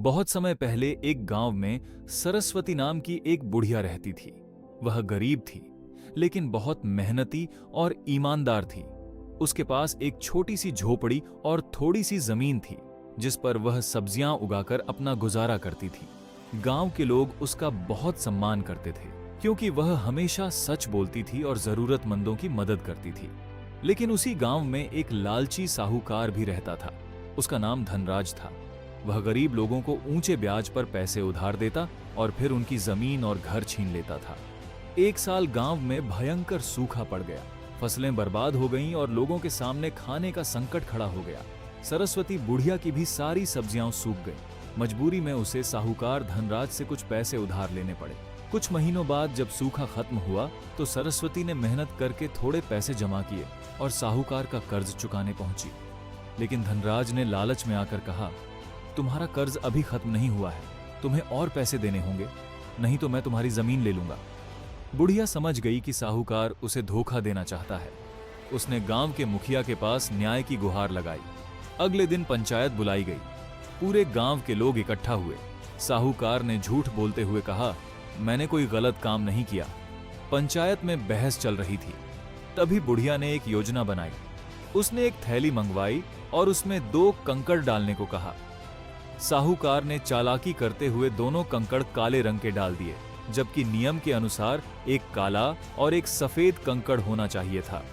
बहुत समय पहले एक गांव में सरस्वती नाम की एक बुढ़िया रहती थी। वह गरीब थी, लेकिन बहुत मेहनती और ईमानदार थी। उसके पास एक छोटी सी झोपड़ी और थोड़ी सी जमीन थी, जिस पर वह सब्जियां उगाकर अपना गुजारा करती थी। गांव के लोग उसका बहुत सम्मान करते थे, क्योंकि वह हमेशा सच बोलती थी और जरूरतमंदों की मदद करती थी। लेकिन उसी गांव में एक लालची साहूकार भी रहता था। उसका नाम धनराज था। वह गरीब लोगों को ऊंचे ब्याज पर पैसे उधार देता और फिर उनकी जमीन और घर छीन लेता था। एक साल गांव में भयंकर सूखा पड़ गया। फसलें बर्बाद हो गईं और लोगों के सामने खाने का संकट खड़ा हो गया। सरस्वती बुढ़िया की भी सारी सब्जियां सूख गईं। मजबूरी में उसे साहूकार धनराज से कुछ पैसे उधार लेने पड़े। कुछ महीनों बाद जब सूखा खत्म हुआ तो सरस्वती ने मेहनत करके थोड़े पैसे जमा किए और साहूकार का कर्ज चुकाने पहुंची। लेकिन धनराज ने लालच में आकर कहा, तुम्हारा कर्ज अभी खत्म नहीं हुआ है, तुम्हें और पैसे देने होंगे, नहीं तो मैं तुम्हारी जमीन ले लूंगा। बुढ़िया समझ गई कि साहूकार उसे धोखा देना चाहता है। उसने गांव के मुखिया के पास न्याय की गुहार लगाई। अगले दिन पंचायत बुलाई गई। पूरे गांव के लोग इकट्ठा हुए। साहूकार ने झूठ बोलते हुए कहा, मैंने कोई गलत काम नहीं किया। पंचायत में बहस चल रही थी। तभी बुढ़िया ने एक योजना बनाई। उसने एक थैली मंगवाई और उसमें 2 कंकड़ डालने को कहा। साहूकार ने चालाकी करते हुए दोनों कंकड़ काले रंग के डाल दिए, जबकि नियम के अनुसार एक काला और एक सफेद कंकड़ होना चाहिए था।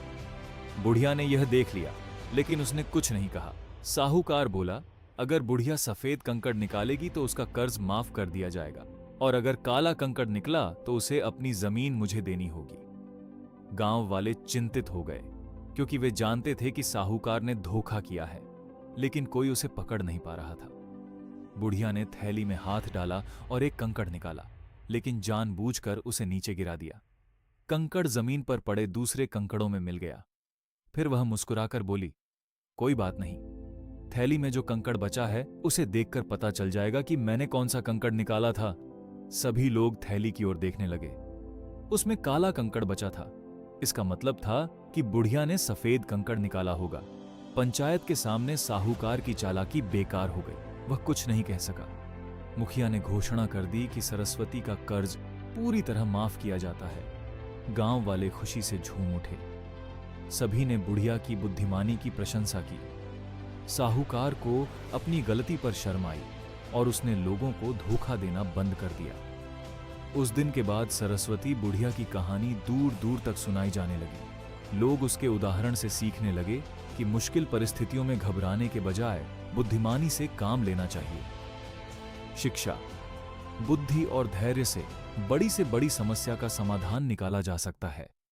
बुढ़िया ने यह देख लिया, लेकिन उसने कुछ नहीं कहा। साहूकार बोला, अगर बुढ़िया सफेद कंकड़ निकालेगी तो उसका कर्ज माफ कर दिया जाएगा, और अगर काला कंकड़ निकला तो उसे अपनी जमीन मुझे देनी होगी। गांव वाले चिंतित हो गए, क्योंकि वे जानते थे कि साहूकार ने धोखा किया है, लेकिन कोई उसे पकड़ नहीं पा रहा था। बुढ़िया ने थैली में हाथ डाला और एक कंकड़ निकाला, लेकिन जानबूझकर उसे नीचे गिरा दिया। कंकड़ जमीन पर पड़े दूसरे कंकड़ों में मिल गया। फिर वह मुस्कुराकर बोली, कोई बात नहीं, थैली में जो कंकड़ बचा है उसे देखकर पता चल जाएगा कि मैंने कौन सा कंकड़ निकाला था। सभी लोग थैली की ओर देखने लगे। उसमें काला कंकड़ बचा था। इसका मतलब था कि बुढ़िया ने सफेद कंकड़ निकाला होगा। पंचायत के सामने साहूकार की चालाकी बेकार हो गई। वह कुछ नहीं कह सका। मुखिया ने घोषणा कर दी कि सरस्वती का कर्ज पूरी तरह माफ किया जाता है। गांव वाले खुशी से झूम उठे। सभी ने बुढ़िया की बुद्धिमानी की प्रशंसा की। साहूकार को अपनी गलती पर शर्म आई और उसने लोगों को धोखा देना बंद कर दिया। उस दिन के बाद सरस्वती बुढ़िया की कहानी दूर दूर तक सुनाई जाने लगी। लोग उसके उदाहरण से सीखने लगे कि मुश्किल परिस्थितियों में घबराने के बजाय बुद्धिमानी से काम लेना चाहिए। शिक्षा, बुद्धि और धैर्य से बड़ी समस्या का समाधान निकाला जा सकता है।